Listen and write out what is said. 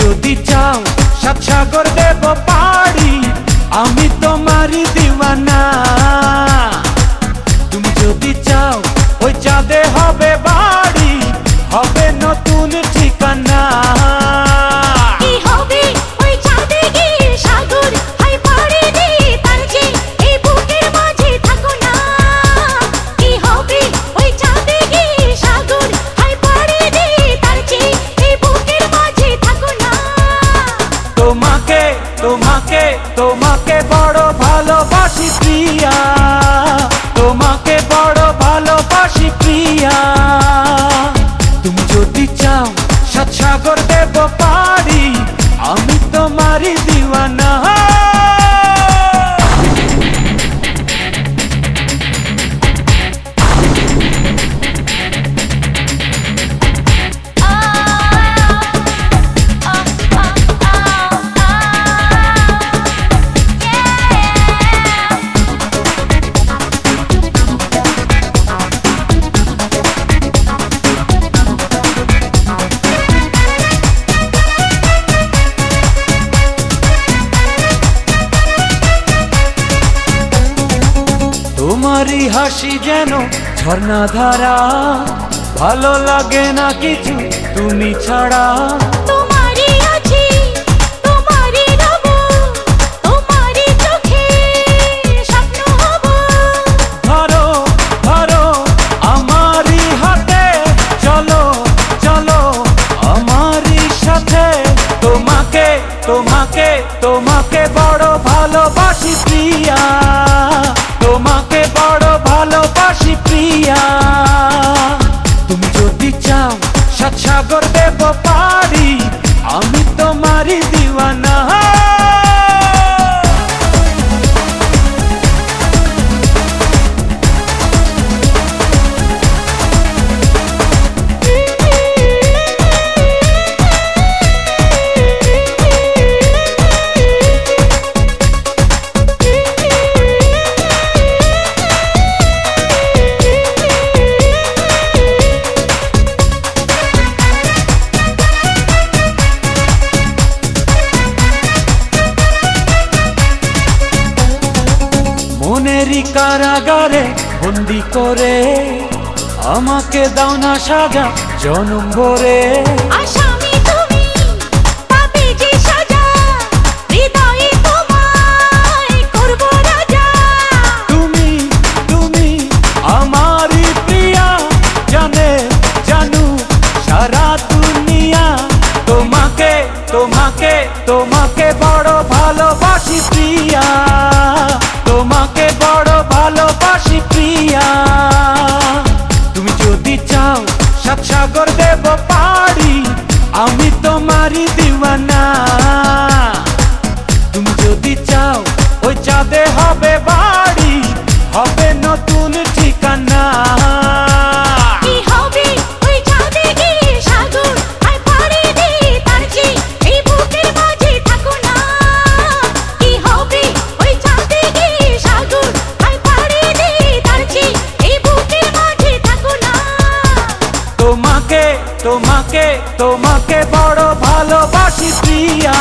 যদি চাও সাত সাগর দেব পাড়ি, আমি তোমারই দিওয়ানা। তুমি যদি চাও ওই চাঁদে হবে বাড়ি, হবে নতুন ঠিকানা। তোমাকে তোমাকে তোমাকে বড় ভালোবাসি প্রিয়া, তোমাকে বড় ভালোবাসি প্রিয়া। তুমি যদি চাও সাত সাগর দেব পাড়ি, আমি তোমারই দিওয়ানা। তোমারই হাসি যেন ঝর্ণা ধারা, ভালো লাগে না কিছু তুমি ছাড়া। তোমারই আছি, তোমারই রব, তোমারই চোখে স্বপ্ন হব। ধরো ধরো আমারই হাতে, চলো চলো আমারই সাথে। তোমাকে তোমাকে তোমাকে বড় ভালোবাসি প্রিয়া, তোমাকে বড় ভালোবাসি প্রিয়া। তুমি যদি চাও সাত সাগর দেব পাড়ি, আমি তোমারই দিওয়ানা। মনেরই কারাগারে বন্দি করে, আমাকে দাও না সাজা জনম ভরে। আসামি তুমি, পাবে যে সাজা, হৃদয়ে তোমায় করব রাজা। তুমি তুমি আমারই প্রিয়া, জানে জানু সারা দুনিয়া। তোমাকে তোমাকে তোমাকে বড় ভালোবাসি প্রিয়া, তোমাকে বড় ভালোবাসি প্রিয়া। তুমি যদি চাও সাত সাগর দেব পাড়ি, আমি তোমারই দিওয়ানা। তুমি যদি চাও ওই চাঁদে হবে বাড়ি, হবে নতুন ঠিকানা। কি হবে ওই চাঁদে গিয়ে সাগর, আর পাড়ি দিয়ে তার চেয়ে এই বুকের মাঝে থাকো না। কি হবে ওই চাঁদে গিয়ে সাগর, আর পাড়ি দিয়ে তার চেয়ে এই বুকের মাঝে থাকো না। তোমাকে তোমাকে তোমাকে বড় ভালোবাসি প্রিয়া।